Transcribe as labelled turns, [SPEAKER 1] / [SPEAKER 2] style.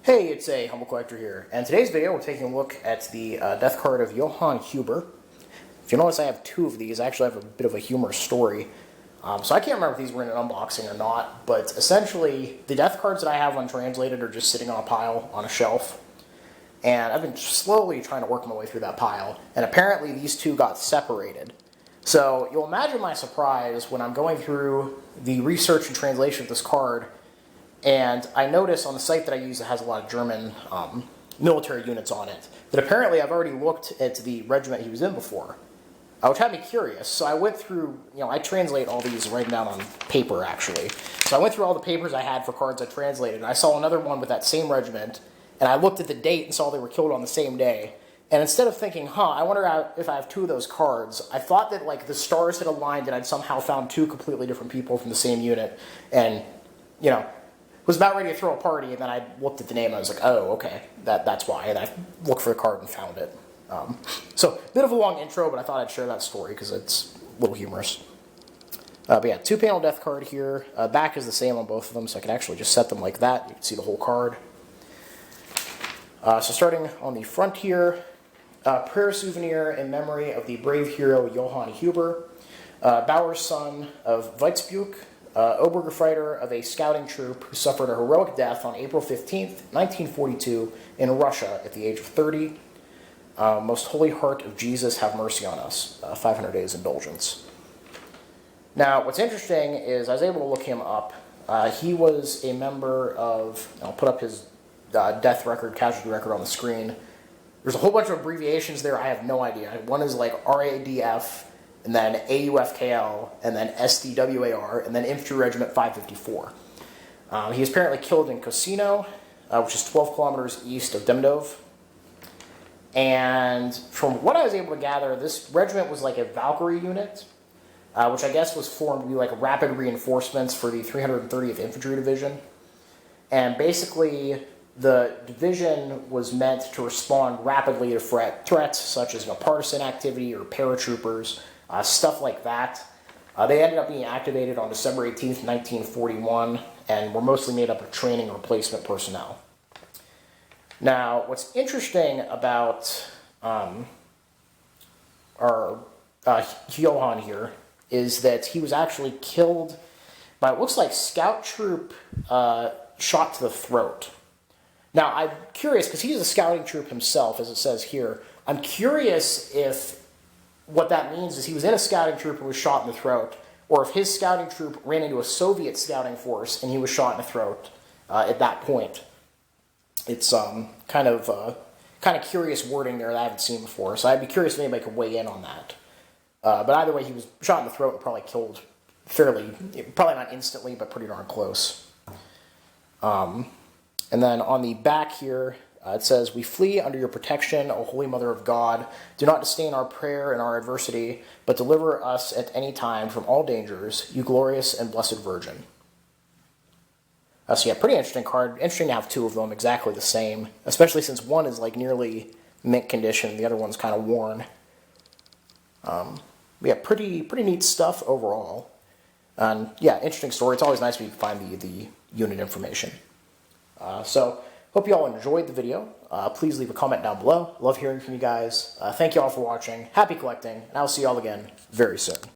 [SPEAKER 1] Hey, it's a Humble Collector here, and in today's video we're taking a look at the death card of Johann Huber. If you notice, I have two of these. I actually have a bit of a humorous story. So I can't remember if these were in an unboxing or not, but essentially the death cards that I have untranslated are just sitting on a pile on a shelf. And I've been slowly trying to work my way through that pile, and apparently these two got separated. So you'll imagine my surprise when I'm going through the research and translation of this card, and I notice on the site that I use that has a lot of German military units on it, that apparently I've already looked at the regiment he was in before, which had me curious. So I went through, I translate all these, write them down on paper actually. So I went through all the papers I had for cards I translated, and I saw another one with that same regiment, and I looked at the date and saw they were killed on the same day. And instead of thinking, I wonder if I have two of those cards, I thought that like the stars had aligned and I'd somehow found two completely different people from the same unit, and, was about ready to throw a party, and then I looked at the name and I was like, oh, okay, that's why. And I looked for the card and found it. So, bit of a long intro, but I thought I'd share that story because it's a little humorous. But yeah, two-panel death card here. Back is the same on both of them, so I can actually just set them like that. You can see the whole card. So starting on the front here, prayer souvenir in memory of the brave hero Johann Huber, Bauer's son of Weizbuch, Obergefreiter of a scouting troop who suffered a heroic death on April 15th, 1942 in Russia at the age of 30. Most Holy Heart of Jesus, have mercy on us. 500 days indulgence. Now, what's interesting is I was able to look him up. He was a member of, I'll put up his death record, casualty record on the screen. There's a whole bunch of abbreviations there. I have no idea. One is like RADF, and then AUFKL, and then SDWAR, and then Infantry Regiment 554. He was apparently killed in Kosino, which is 12 kilometers east of Demdov. And from what I was able to gather, this regiment was like a Valkyrie Unit, which I guess was formed to be like rapid reinforcements for the 330th Infantry Division. And basically, the division was meant to respond rapidly to threats such as partisan activity or paratroopers, stuff like that. They ended up being activated on December 18th, 1941, and were mostly made up of training replacement personnel. Now, what's interesting about our Johann here is that he was actually killed by what looks like scout troop shot to the throat. Now, I'm curious, because he's a scouting troop himself, as it says here. I'm curious if what that means is he was in a scouting troop and was shot in the throat, or if his scouting troop ran into a Soviet scouting force and he was shot in the throat at that point. It's kind of curious wording there that I haven't seen before, so I'd be curious if anybody could weigh in on that. But either way, he was shot in the throat and probably killed probably not instantly, but pretty darn close. And then on the back here, it says, "We flee under your protection, O Holy Mother of God. Do not disdain our prayer in our adversity, but deliver us at any time from all dangers, you glorious and blessed Virgin." So yeah, pretty interesting card. Interesting to have two of them exactly the same, especially since one is like nearly mint condition, the other one's kind of worn. Yeah, pretty neat stuff overall. And yeah, interesting story. It's always nice when you find the unit information. So, hope you all enjoyed the video. Please leave a comment down below. Love hearing from you guys. Thank you all for watching. Happy collecting, and I'll see you all again very soon.